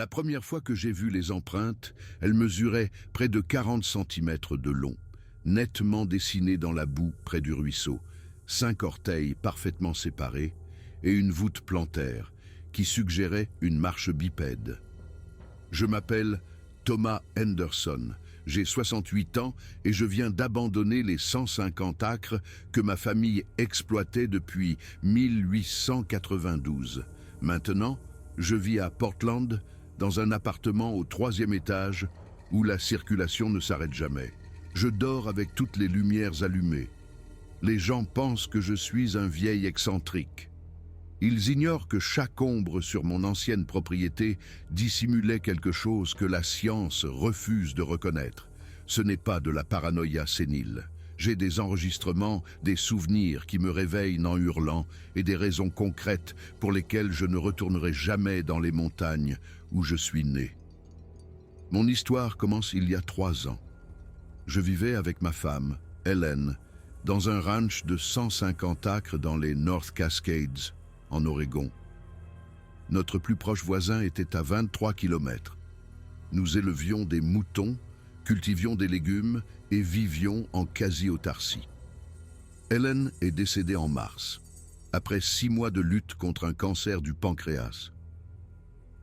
La première fois que j'ai vu les empreintes, elles mesuraient près de 40 centimètres de long, nettement dessinées dans la boue près du ruisseau, 5 orteils parfaitement séparés et une voûte plantaire qui suggérait une marche bipède. Je m'appelle Thomas Henderson, j'ai 68 ans et je viens d'abandonner les 150 acres que ma famille exploitait depuis 1892. Maintenant, je vis à Portland, dans un appartement au 3e étage où la circulation ne s'arrête jamais. Je dors avec toutes les lumières allumées. Les gens pensent que je suis un vieil excentrique. Ils ignorent que chaque ombre sur mon ancienne propriété dissimulait quelque chose que la science refuse de reconnaître. Ce n'est pas de la paranoïa sénile. J'ai des enregistrements, des souvenirs qui me réveillent en hurlant et des raisons concrètes pour lesquelles je ne retournerai jamais dans les montagnes où je suis né. Mon histoire commence il y a 3 ans. Je vivais avec ma femme, Helen, dans un ranch de 150 acres dans les North Cascades, en Oregon. Notre plus proche voisin était à 23 kilomètres. Nous élevions des moutons, cultivions des légumes et vivions en quasi-autarcie. Helen est décédée en mars, après 6 mois de lutte contre un cancer du pancréas.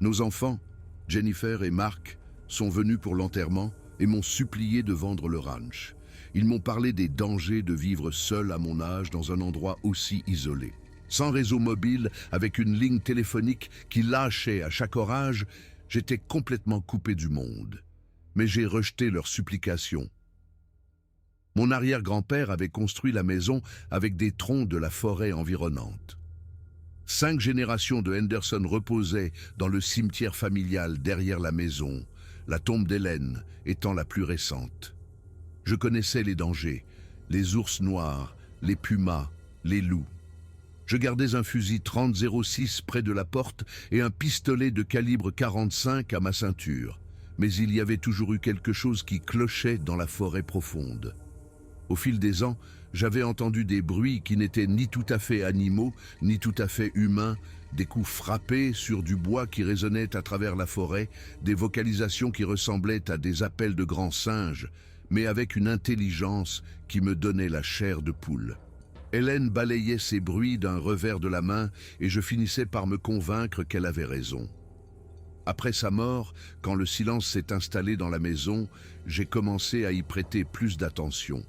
Nos enfants, Jennifer et Mark, sont venus pour l'enterrement et m'ont supplié de vendre le ranch. Ils m'ont parlé des dangers de vivre seul à mon âge dans un endroit aussi isolé. Sans réseau mobile, avec une ligne téléphonique qui lâchait à chaque orage, j'étais complètement coupé du monde. Mais j'ai rejeté leurs supplications. Mon arrière-grand-père avait construit la maison avec des troncs de la forêt environnante. 5 générations de Henderson reposaient dans le cimetière familial derrière la maison, la tombe d'Hélène étant la plus récente. Je connaissais les dangers, les ours noirs, les pumas, les loups. Je gardais un fusil 30-06 près de la porte et un pistolet de calibre 45 à ma ceinture. Mais il y avait toujours eu quelque chose qui clochait dans la forêt profonde. Au fil des ans, j'avais entendu des bruits qui n'étaient ni tout à fait animaux, ni tout à fait humains, des coups frappés sur du bois qui résonnaient à travers la forêt, des vocalisations qui ressemblaient à des appels de grands singes, mais avec une intelligence qui me donnait la chair de poule. Hélène balayait ces bruits d'un revers de la main et je finissais par me convaincre qu'elle avait raison. Après sa mort, quand le silence s'est installé dans la maison, j'ai commencé à y prêter plus d'attention.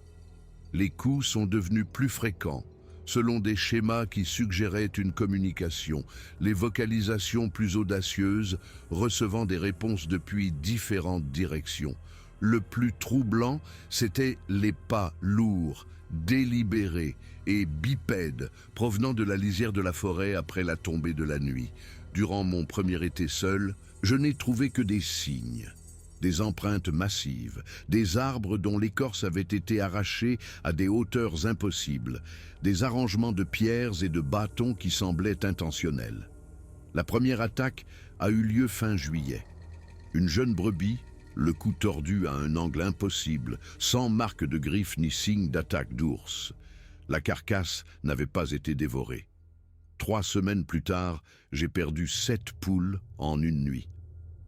Les coups sont devenus plus fréquents, selon des schémas qui suggéraient une communication, les vocalisations plus audacieuses, recevant des réponses depuis différentes directions. Le plus troublant, c'était les pas lourds, délibérés et bipèdes provenant de la lisière de la forêt après la tombée de la nuit. Durant mon premier été seul, je n'ai trouvé que des signes, des empreintes massives, des arbres dont l'écorce avait été arrachée à des hauteurs impossibles, des arrangements de pierres et de bâtons qui semblaient intentionnels. La première attaque a eu lieu fin juillet. Une jeune brebis, le cou tordu à un angle impossible, sans marque de griffes ni signe d'attaque d'ours. La carcasse n'avait pas été dévorée. 3 semaines plus tard, j'ai perdu 7 poules en une nuit.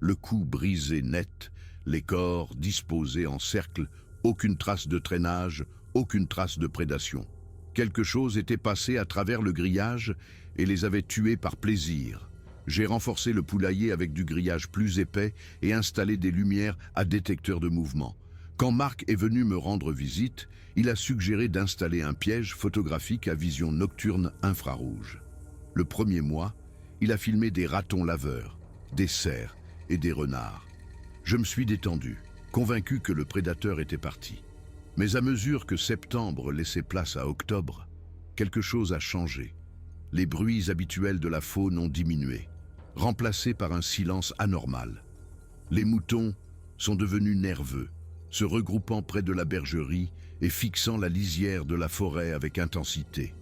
Le cou brisé net, les corps disposés en cercle, aucune trace de traînage, aucune trace de prédation. Quelque chose était passé à travers le grillage et les avait tués par plaisir. J'ai renforcé le poulailler avec du grillage plus épais et installé des lumières à détecteur de mouvement. Quand Mark est venu me rendre visite, il a suggéré d'installer un piège photographique à vision nocturne infrarouge. Le premier mois, il a filmé des ratons laveurs, des cerfs et des renards. Je me suis détendu, convaincu que le prédateur était parti. Mais à mesure que septembre laissait place à octobre, quelque chose a changé. Les bruits habituels de la faune ont diminué, remplacés par un silence anormal. Les moutons sont devenus nerveux, se regroupant près de la bergerie et fixant la lisière de la forêt avec intensité.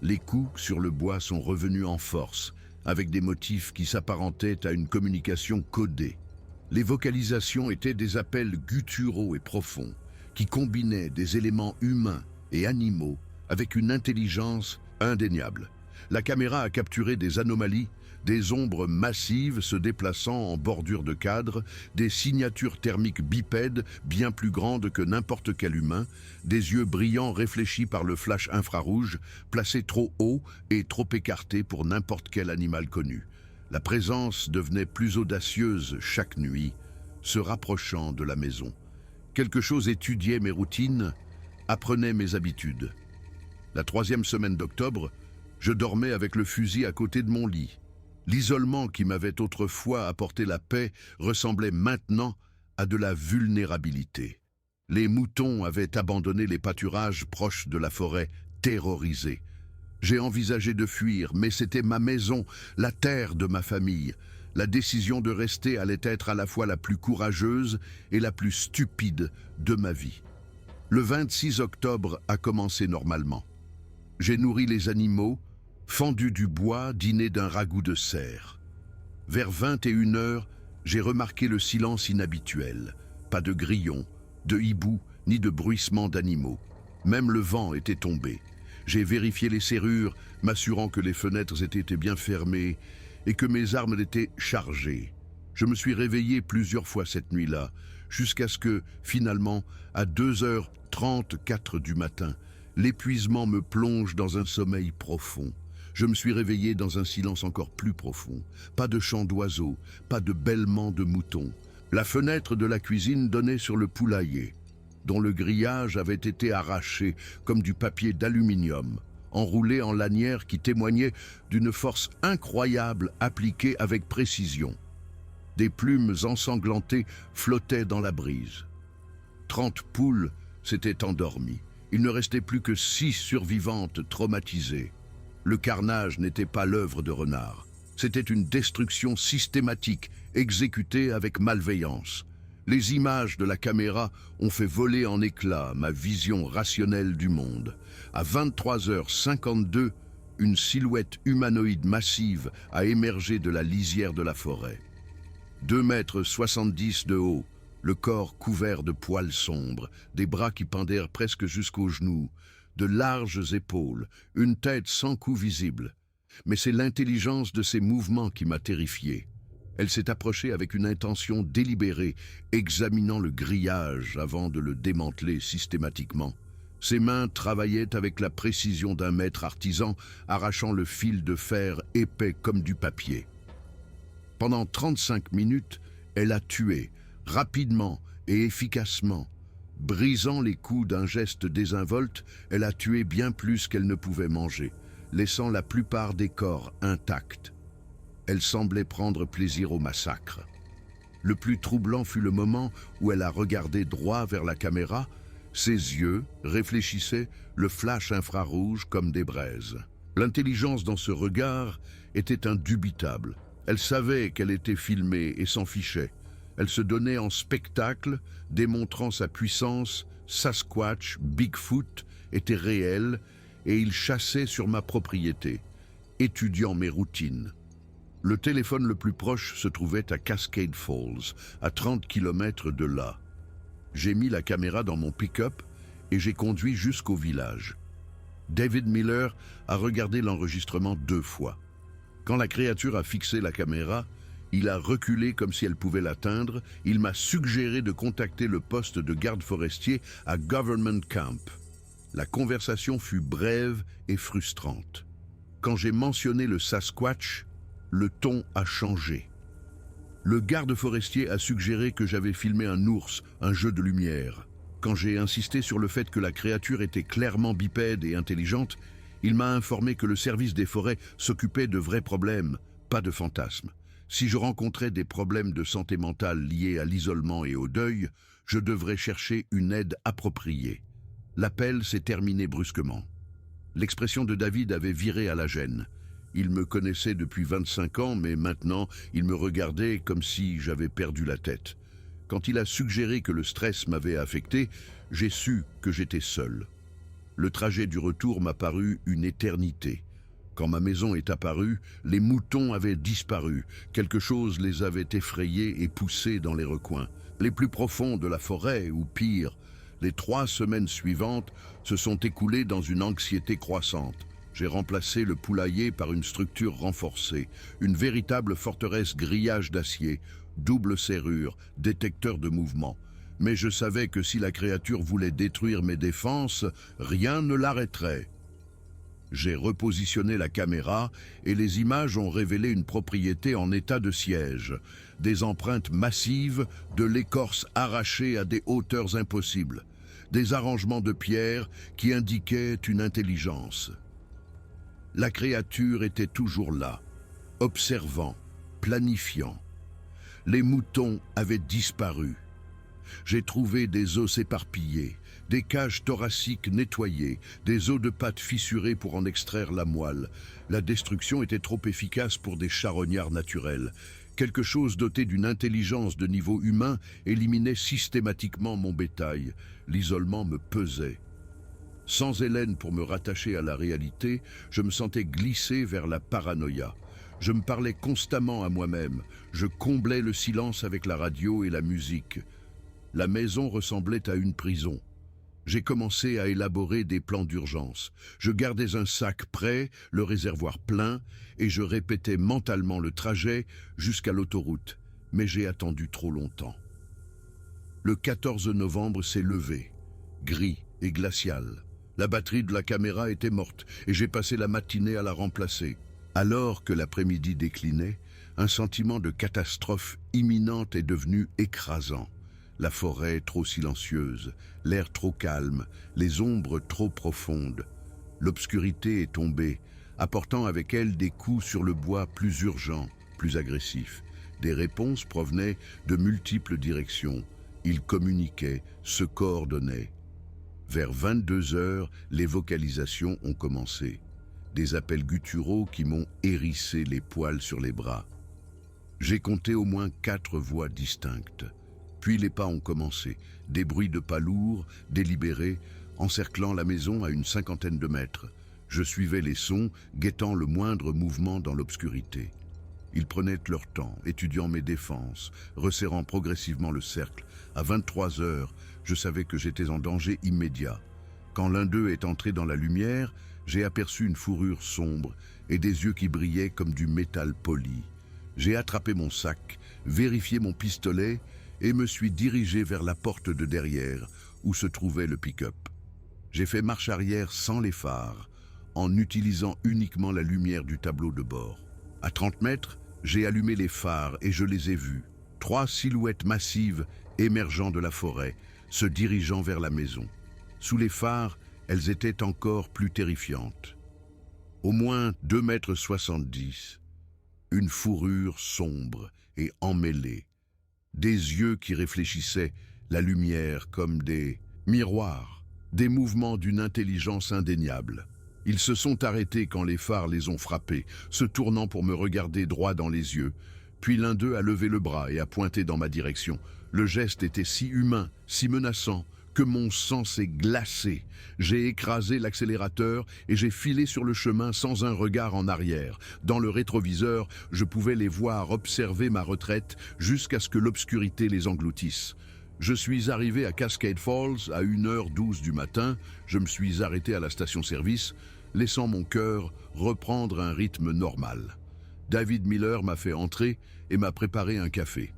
Les coups sur le bois sont revenus en force, avec des motifs qui s'apparentaient à une communication codée. Les vocalisations étaient des appels gutturaux et profonds, qui combinaient des éléments humains et animaux avec une intelligence indéniable. La caméra a capturé des anomalies, des ombres massives se déplaçant en bordure de cadre, des signatures thermiques bipèdes bien plus grandes que n'importe quel humain, des yeux brillants réfléchis par le flash infrarouge, placés trop haut et trop écartés pour n'importe quel animal connu. La présence devenait plus audacieuse chaque nuit, se rapprochant de la maison. Quelque chose étudiait mes routines, apprenait mes habitudes. La 3e semaine d'octobre, je dormais avec le fusil à côté de mon lit. L'isolement qui m'avait autrefois apporté la paix ressemblait maintenant à de la vulnérabilité. Les moutons avaient abandonné les pâturages proches de la forêt, terrorisés. J'ai envisagé de fuir, mais c'était ma maison, la terre de ma famille. La décision de rester allait être à la fois la plus courageuse et la plus stupide de ma vie. Le 26 octobre a commencé normalement. J'ai nourri les animaux, fendu du bois, dîné d'un ragoût de cerf. Vers 21 heures, j'ai remarqué le silence inhabituel. Pas de grillons, de hiboux, ni de bruissement d'animaux. Même le vent était tombé. J'ai vérifié les serrures, m'assurant que les fenêtres étaient bien fermées et que mes armes étaient chargées. Je me suis réveillé plusieurs fois cette nuit-là, jusqu'à ce que, finalement, à 2h34 du matin, l'épuisement me plonge dans un sommeil profond. Je me suis réveillé dans un silence encore plus profond. Pas de chant d'oiseaux, pas de bêlement de moutons. La fenêtre de la cuisine donnait sur le poulailler, dont le grillage avait été arraché comme du papier d'aluminium, enroulé en lanières qui témoignaient d'une force incroyable appliquée avec précision. Des plumes ensanglantées flottaient dans la brise. 30 poules s'étaient endormies. Il ne restait plus que 6 survivantes traumatisées. Le carnage n'était pas l'œuvre de renards. C'était une destruction systématique, exécutée avec malveillance. Les images de la caméra ont fait voler en éclats ma vision rationnelle du monde. À 23h52, une silhouette humanoïde massive a émergé de la lisière de la forêt. 2,70 m de haut, le corps couvert de poils sombres, des bras qui pendèrent presque jusqu'aux genoux, de larges épaules, une tête sans cou visible. Mais c'est l'intelligence de ses mouvements qui m'a terrifié. Elle s'est approchée avec une intention délibérée, examinant le grillage avant de le démanteler systématiquement. Ses mains travaillaient avec la précision d'un maître artisan, arrachant le fil de fer épais comme du papier. Pendant 35 minutes, elle a tué, rapidement et efficacement. Brisant les coups d'un geste désinvolte, elle a tué bien plus qu'elle ne pouvait manger, laissant la plupart des corps intacts. Elle semblait prendre plaisir au massacre. Le plus troublant fut le moment où elle a regardé droit vers la caméra. Ses yeux réfléchissaient le flash infrarouge comme des braises. L'intelligence dans ce regard était indubitable. Elle savait qu'elle était filmée et s'en fichait. Elle se donnait en spectacle, démontrant sa puissance. Sasquatch, Bigfoot étaient réels et ils chassaient sur ma propriété, étudiant mes routines. Le téléphone le plus proche se trouvait à Cascade Falls, à 30 km de là. J'ai mis la caméra dans mon pick-up et j'ai conduit jusqu'au village. David Miller a regardé l'enregistrement 2 fois. Quand la créature a fixé la caméra, il a reculé comme si elle pouvait l'atteindre. Il m'a suggéré de contacter le poste de garde forestier à Government Camp. La conversation fut brève et frustrante. Quand j'ai mentionné le Sasquatch, le ton a changé. Le garde forestier a suggéré que j'avais filmé un ours, un jeu de lumière. Quand j'ai insisté sur le fait que la créature était clairement bipède et intelligente, il m'a informé que le service des forêts s'occupait de vrais problèmes, pas de fantasmes. Si je rencontrais des problèmes de santé mentale liés à l'isolement et au deuil, je devrais chercher une aide appropriée. L'appel s'est terminé brusquement. L'expression de David avait viré à la gêne. Il me connaissait depuis 25 ans, mais maintenant, il me regardait comme si j'avais perdu la tête. Quand il a suggéré que le stress m'avait affecté, j'ai su que j'étais seul. Le trajet du retour m'a paru une éternité. Quand ma maison est apparue, les moutons avaient disparu. Quelque chose les avait effrayés et poussés dans les recoins, les plus profonds de la forêt, ou pire. Les 3 semaines suivantes se sont écoulées dans une anxiété croissante. J'ai remplacé le poulailler par une structure renforcée, une véritable forteresse grillage d'acier, double serrure, détecteur de mouvement. Mais je savais que si la créature voulait détruire mes défenses, rien ne l'arrêterait. J'ai repositionné la caméra et les images ont révélé une propriété en état de siège. Des empreintes massives, de l'écorce arrachée à des hauteurs impossibles. Des arrangements de pierre qui indiquaient une intelligence. La créature était toujours là, observant, planifiant. Les moutons avaient disparu. J'ai trouvé des os éparpillés, des cages thoraciques nettoyées, des os de pattes fissurés pour en extraire la moelle. La destruction était trop efficace pour des charognards naturels. Quelque chose doté d'une intelligence de niveau humain éliminait systématiquement mon bétail. L'isolement me pesait. Sans Hélène pour me rattacher à la réalité, je me sentais glisser vers la paranoïa. Je me parlais constamment à moi-même. Je comblais le silence avec la radio et la musique. La maison ressemblait à une prison. J'ai commencé à élaborer des plans d'urgence. Je gardais un sac prêt, le réservoir plein, et je répétais mentalement le trajet jusqu'à l'autoroute. Mais j'ai attendu trop longtemps. Le 14 novembre s'est levé, gris et glacial. La batterie de la caméra était morte et j'ai passé la matinée à la remplacer. Alors que l'après-midi déclinait, un sentiment de catastrophe imminente est devenu écrasant. La forêt trop silencieuse, l'air trop calme, les ombres trop profondes. L'obscurité est tombée, apportant avec elle des coups sur le bois plus urgents, plus agressifs. Des réponses provenaient de multiples directions. Ils communiquaient, se coordonnaient. Vers 22 heures, les vocalisations ont commencé. Des appels gutturaux qui m'ont hérissé les poils sur les bras. J'ai compté au moins 4 voix distinctes. Puis les pas ont commencé, des bruits de pas lourds, délibérés, encerclant la maison à une 50aine de mètres. Je suivais les sons, guettant le moindre mouvement dans l'obscurité. Ils prenaient leur temps, étudiant mes défenses, resserrant progressivement le cercle. À 23 heures, je savais que j'étais en danger immédiat. Quand l'un d'eux est entré dans la lumière, j'ai aperçu une fourrure sombre et des yeux qui brillaient comme du métal poli. J'ai attrapé mon sac, vérifié mon pistolet et me suis dirigé vers la porte de derrière, où se trouvait le pick-up. J'ai fait marche arrière sans les phares, en utilisant uniquement la lumière du tableau de bord. À 30 mètres, j'ai allumé les phares et je les ai vus. 3 silhouettes massives émergeant de la forêt, se dirigeant vers la maison. Sous les phares, elles étaient encore plus terrifiantes. Au moins 2,70 m, une fourrure sombre et emmêlée, des yeux qui réfléchissaient la lumière comme des miroirs, des mouvements d'une intelligence indéniable. Ils se sont arrêtés quand les phares les ont frappés, se tournant pour me regarder droit dans les yeux. Puis l'un d'eux a levé le bras et a pointé dans ma direction. Le geste était si humain, si menaçant, que mon sang s'est glacé. J'ai écrasé l'accélérateur et j'ai filé sur le chemin sans un regard en arrière. Dans le rétroviseur, je pouvais les voir observer ma retraite jusqu'à ce que l'obscurité les engloutisse. Je suis arrivé à Cascade Falls à 1h12 du matin. Je me suis arrêté à la station-service, laissant mon cœur reprendre un rythme normal. David Miller m'a fait entrer et m'a préparé un café.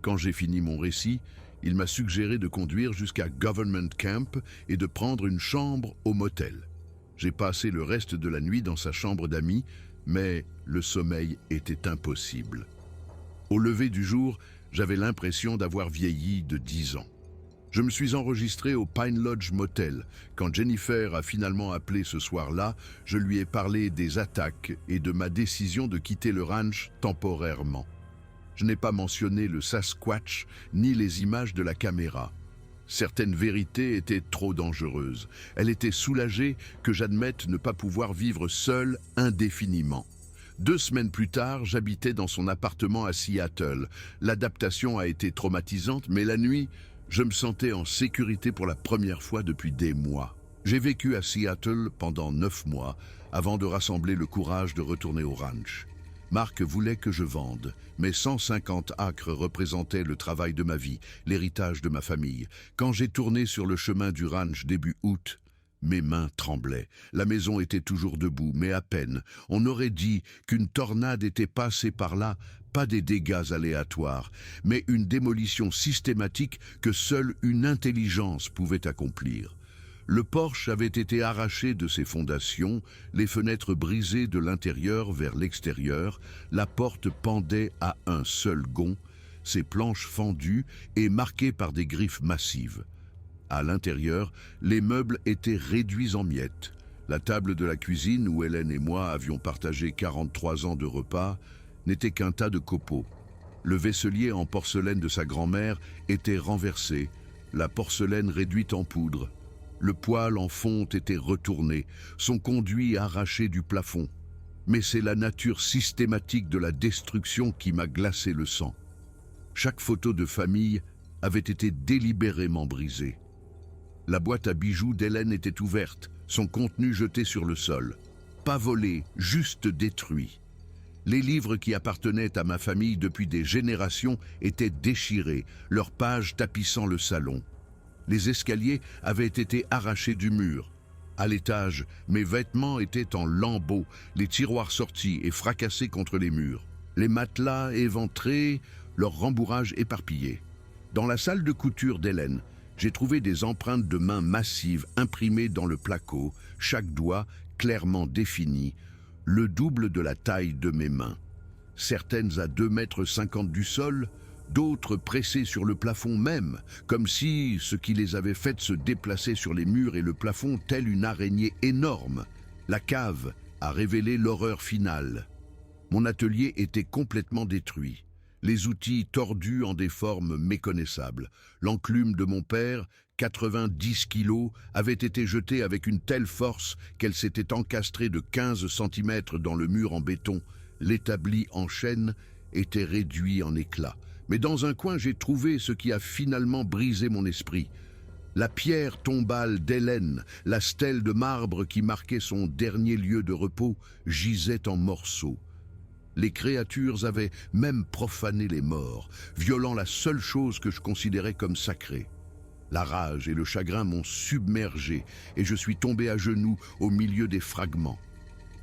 Quand j'ai fini mon récit, il m'a suggéré de conduire jusqu'à Government Camp et de prendre une chambre au motel. J'ai passé le reste de la nuit dans sa chambre d'amis, mais le sommeil était impossible. Au lever du jour, j'avais l'impression d'avoir vieilli de 10 ans. Je me suis enregistré au Pine Lodge Motel. Quand Jennifer a finalement appelé ce soir-là, je lui ai parlé des attaques et de ma décision de quitter le ranch temporairement. Je n'ai pas mentionné le Sasquatch ni les images de la caméra. Certaines vérités étaient trop dangereuses. Elle était soulagée que j'admette ne pas pouvoir vivre seul indéfiniment. 2 semaines plus tard, j'habitais dans son appartement à Seattle. L'adaptation a été traumatisante, mais la nuit, je me sentais en sécurité pour la première fois depuis des mois. J'ai vécu à Seattle pendant 9 mois avant de rassembler le courage de retourner au ranch. Marc voulait que je vende, mais 150 acres représentaient le travail de ma vie, l'héritage de ma famille. Quand j'ai tourné sur le chemin du ranch début août, Mes mains tremblaient. La maison était toujours debout, mais à peine. On aurait dit qu'une tornade était passée par là, pas des dégâts aléatoires, mais une démolition systématique que seule une intelligence pouvait accomplir. Le porche avait été arraché de ses fondations, les fenêtres brisées de l'intérieur vers l'extérieur, la porte pendait à un seul gond, ses planches fendues et marquées par des griffes massives. À l'intérieur, les meubles étaient réduits en miettes. La table de la cuisine, où Hélène et moi avions partagé 43 ans de repas, n'était qu'un tas de copeaux. Le vaisselier en porcelaine de sa grand-mère était renversé, la porcelaine réduite en poudre. Le poêle en fonte était retourné, son conduit arraché du plafond. Mais c'est la nature systématique de la destruction qui m'a glacé le sang. Chaque photo de famille avait été délibérément brisée. La boîte à bijoux d'Hélène était ouverte, son contenu jeté sur le sol. Pas volé, juste détruit. Les livres qui appartenaient à ma famille depuis des générations étaient déchirés, leurs pages tapissant le salon. Les escaliers avaient été arrachés du mur. À l'étage, mes vêtements étaient en lambeaux, les tiroirs sortis et fracassés contre les murs. Les matelas éventrés, leur rembourrage éparpillé. Dans la salle de couture d'Hélène, j'ai trouvé des empreintes de mains massives imprimées dans le placo, chaque doigt clairement défini, le double de la taille de mes mains. Certaines à 2,50 m du sol, d'autres pressées sur le plafond même, comme si ce qui les avait faites se déplaçait sur les murs et le plafond telle une araignée énorme. La cave a révélé l'horreur finale. Mon atelier était complètement détruit. Les outils tordus en des formes méconnaissables. L'enclume de mon père, 90 kilos, avait été jetée avec une telle force qu'elle s'était encastrée de 15 cm dans le mur en béton. L'établi en chêne était réduit en éclats. Mais dans un coin, j'ai trouvé ce qui a finalement brisé mon esprit. La pierre tombale d'Hélène, la stèle de marbre qui marquait son dernier lieu de repos, gisait en morceaux. Les créatures avaient même profané les morts, violant la seule chose que je considérais comme sacrée. La rage et le chagrin m'ont submergé et je suis tombé à genoux au milieu des fragments.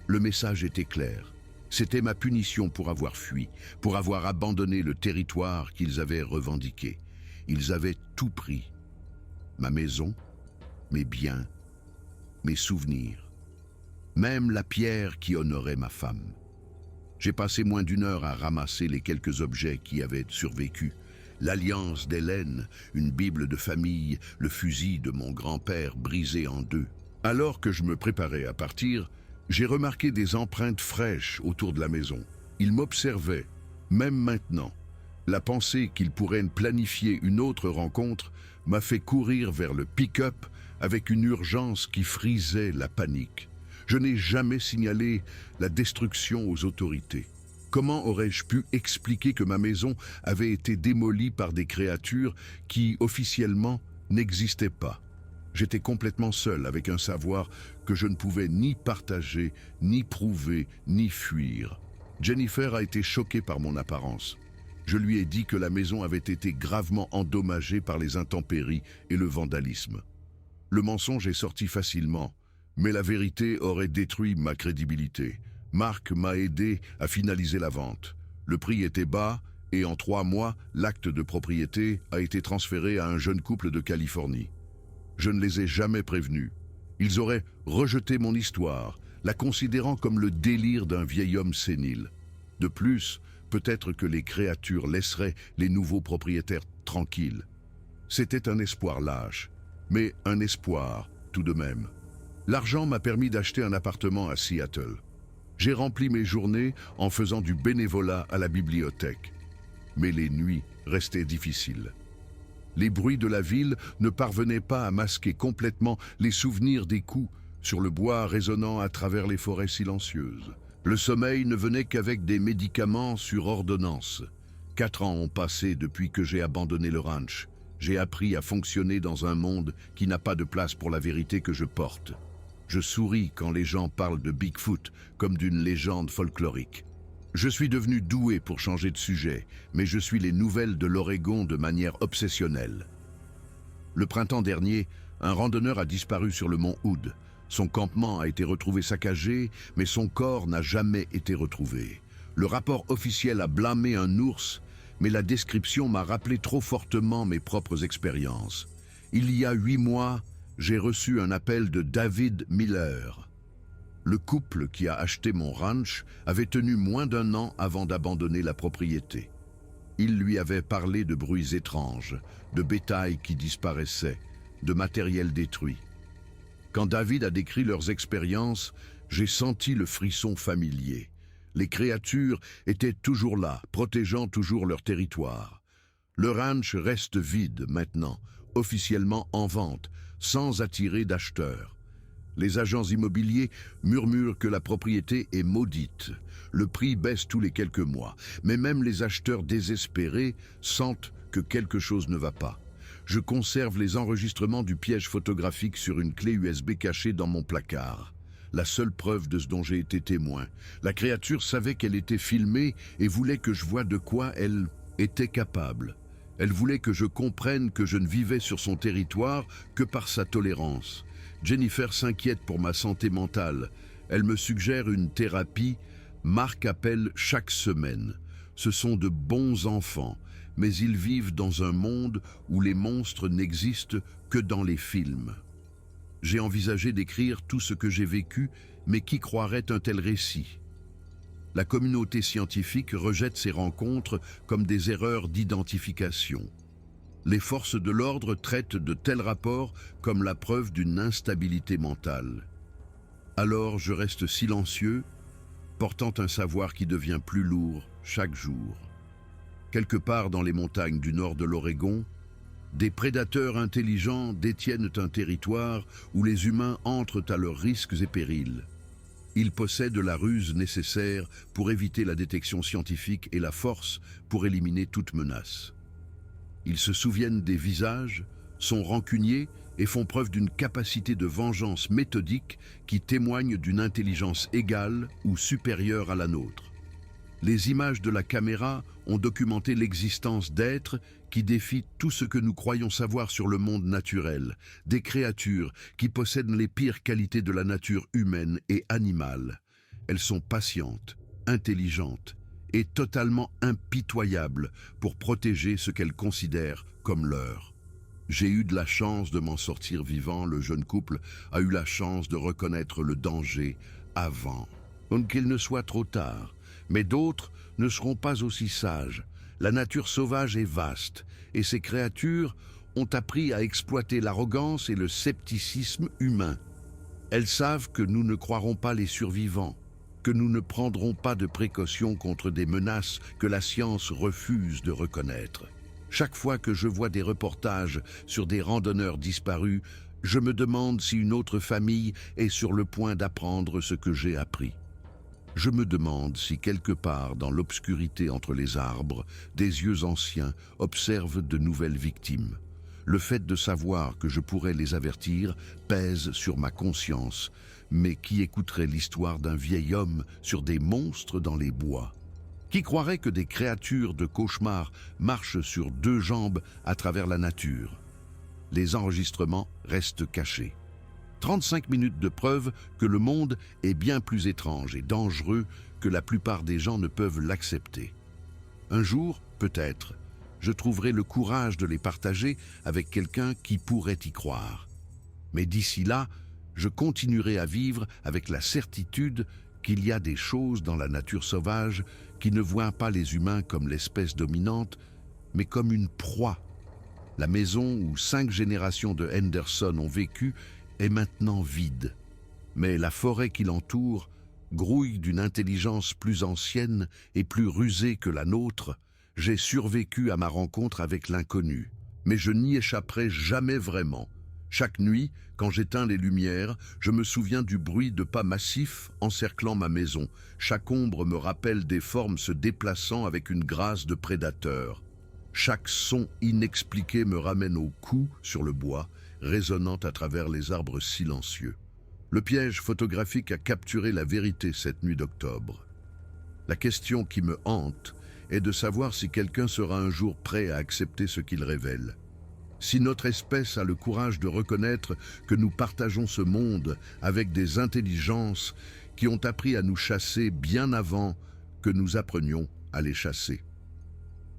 Le message était clair. C'était ma punition pour avoir fui, pour avoir abandonné le territoire qu'ils avaient revendiqué. Ils avaient tout pris. Ma maison, mes biens, mes souvenirs. Même la pierre qui honorait ma femme. J'ai passé moins d'1 heure à ramasser les quelques objets qui avaient survécu. L'alliance d'Hélène, une bible de famille, le fusil de mon grand-père brisé en deux. Alors que je me préparais à partir, j'ai remarqué des empreintes fraîches autour de la maison. Ils m'observaient, même maintenant. La pensée qu'ils pourraient planifier une autre rencontre m'a fait courir vers le pick-up avec une urgence qui frisait la panique. Je n'ai jamais signalé la destruction aux autorités. Comment aurais-je pu expliquer que ma maison avait été démolie par des créatures qui, officiellement, n'existaient pas? J'étais complètement seul avec un savoir que je ne pouvais ni partager, ni prouver, ni fuir. Jennifer a été choquée par mon apparence. Je lui ai dit que la maison avait été gravement endommagée par les intempéries et le vandalisme. Le mensonge est sorti facilement, mais la vérité aurait détruit ma crédibilité. Marc m'a aidé à finaliser la vente. Le prix était bas et en 3 mois, l'acte de propriété a été transféré à un jeune couple de Californie. Je ne les ai jamais prévenus. Ils auraient rejeté mon histoire, la considérant comme le délire d'un vieil homme sénile. De plus, peut-être que les créatures laisseraient les nouveaux propriétaires tranquilles. C'était un espoir lâche, mais un espoir tout de même. L'argent m'a permis d'acheter un appartement à Seattle. J'ai rempli mes journées en faisant du bénévolat à la bibliothèque. Mais les nuits restaient difficiles. Les bruits de la ville ne parvenaient pas à masquer complètement les souvenirs des coups sur le bois résonnant à travers les forêts silencieuses. Le sommeil ne venait qu'avec des médicaments sur ordonnance. 4 ans ont passé depuis que j'ai abandonné le ranch. J'ai appris à fonctionner dans un monde qui n'a pas de place pour la vérité que je porte. Je souris quand les gens parlent de Bigfoot comme d'une légende folklorique. Je suis devenu doué pour changer de sujet, mais je suis les nouvelles de l'Oregon de manière obsessionnelle. Le printemps dernier, Un randonneur a disparu sur le mont Hood. Son campement a été retrouvé saccagé, mais son corps n'a jamais été retrouvé. Le rapport officiel a blâmé un ours, mais la description m'a rappelé trop fortement mes propres expériences. Il y a 8 mois, j'ai reçu un appel de David Miller. Le couple qui a acheté mon ranch avait tenu moins d'1 an avant d'abandonner la propriété. Il lui avait parlé de bruits étranges, de bétail qui disparaissait, de matériel détruit. Quand David a décrit leurs expériences, j'ai senti le frisson familier. Les créatures étaient toujours là, protégeant toujours leur territoire. Le ranch reste vide maintenant, officiellement en vente, sans attirer d'acheteurs. Les agents immobiliers murmurent que la propriété est maudite. Le prix baisse tous les quelques mois, mais même les acheteurs désespérés sentent que quelque chose ne va pas. Je conserve les enregistrements du piège photographique sur une clé USB cachée dans mon placard. La seule preuve de ce dont j'ai été témoin. La créature savait qu'elle était filmée et voulait que je voie de quoi elle était capable. Elle voulait que je comprenne que je ne vivais sur son territoire que par sa tolérance. Jennifer s'inquiète pour ma santé mentale. Elle me suggère une thérapie. Marc appelle chaque semaine. Ce sont de bons enfants, mais ils vivent dans un monde où les monstres n'existent que dans les films. J'ai envisagé d'écrire tout ce que j'ai vécu, mais qui croirait un tel récit? La communauté scientifique rejette ces rencontres comme des erreurs d'identification. Les forces de l'ordre traitent de tels rapports comme la preuve d'une instabilité mentale. Alors je reste silencieux, portant un savoir qui devient plus lourd chaque jour. Quelque part dans les montagnes du nord de l'Oregon, des prédateurs intelligents détiennent un territoire où les humains entrent à leurs risques et périls. Ils possèdent la ruse nécessaire pour éviter la détection scientifique et la force pour éliminer toute menace. Ils se souviennent des visages, sont rancuniers et font preuve d'une capacité de vengeance méthodique qui témoigne d'une intelligence égale ou supérieure à la nôtre. Les images de la caméra ont documenté l'existence d'êtres qui défient tout ce que nous croyons savoir sur le monde naturel, des créatures qui possèdent les pires qualités de la nature humaine et animale. Elles sont patientes, intelligentes et totalement impitoyables pour protéger ce qu'elles considèrent comme leur. J'ai eu de la chance de m'en sortir vivant, le jeune couple a eu la chance de reconnaître le danger avant. Donc qu'il ne soit trop tard. Mais d'autres ne seront pas aussi sages. La nature sauvage est vaste, et ces créatures ont appris à exploiter l'arrogance et le scepticisme humain. Elles savent que nous ne croirons pas les survivants, que nous ne prendrons pas de précautions contre des menaces que la science refuse de reconnaître. Chaque fois que je vois des reportages sur des randonneurs disparus, je me demande si une autre famille est sur le point d'apprendre ce que j'ai appris. Je me demande si quelque part dans l'obscurité entre les arbres, des yeux anciens observent de nouvelles victimes. Le fait de savoir que je pourrais les avertir pèse sur ma conscience, mais qui écouterait l'histoire d'un vieil homme sur des monstres dans les bois? Qui croirait que des créatures de cauchemar marchent sur 2 jambes à travers la nature? Les enregistrements restent cachés. 35 minutes de preuve que le monde est bien plus étrange et dangereux que la plupart des gens ne peuvent l'accepter. Un jour, peut-être, je trouverai le courage de les partager avec quelqu'un qui pourrait y croire. Mais d'ici là, je continuerai à vivre avec la certitude qu'il y a des choses dans la nature sauvage qui ne voient pas les humains comme l'espèce dominante, mais comme une proie. La maison où 5 générations de Henderson ont vécu est maintenant vide, mais la forêt qui l'entoure grouille d'une intelligence plus ancienne et plus rusée que la nôtre. J'ai survécu à ma rencontre avec l'inconnu, mais je n'y échapperai jamais vraiment. Chaque nuit, quand j'éteins les lumières, je me souviens du bruit de pas massifs encerclant ma maison. Chaque ombre me rappelle des formes se déplaçant avec une grâce de prédateur. Chaque son inexpliqué me ramène au cou sur le bois, résonnant à travers les arbres silencieux. Le piège photographique a capturé la vérité cette nuit d'octobre. La question qui me hante est de savoir si quelqu'un sera un jour prêt à accepter ce qu'il révèle. Si notre espèce a le courage de reconnaître que nous partageons ce monde avec des intelligences qui ont appris à nous chasser bien avant que nous apprenions à les chasser.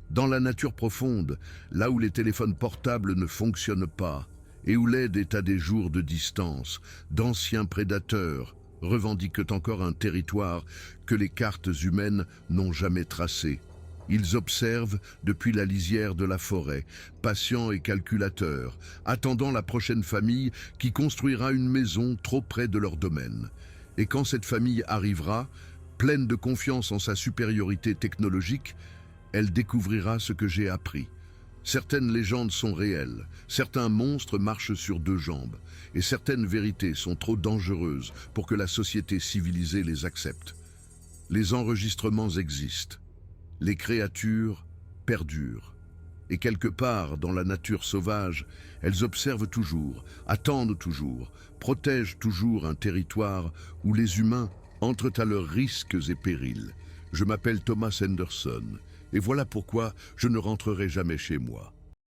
Dans la nature profonde, là où les téléphones portables ne fonctionnent pas et où l'aide est à des jours de distance, d'anciens prédateurs revendiquent encore un territoire que les cartes humaines n'ont jamais tracé. Ils observent depuis la lisière de la forêt, patients et calculateurs, attendant la prochaine famille qui construira une maison trop près de leur domaine. Et quand cette famille arrivera, pleine de confiance en sa supériorité technologique, elle découvrira ce que j'ai appris. Certaines légendes sont réelles, certains monstres marchent sur deux jambes, et certaines vérités sont trop dangereuses pour que la société civilisée les accepte. Les enregistrements existent. Les créatures perdurent. Et quelque part dans la nature sauvage, elles observent toujours, attendent toujours, protègent toujours un territoire où les humains entrent à leurs risques et périls. Je m'appelle Thomas Henderson, et voilà pourquoi je ne rentrerai jamais chez moi.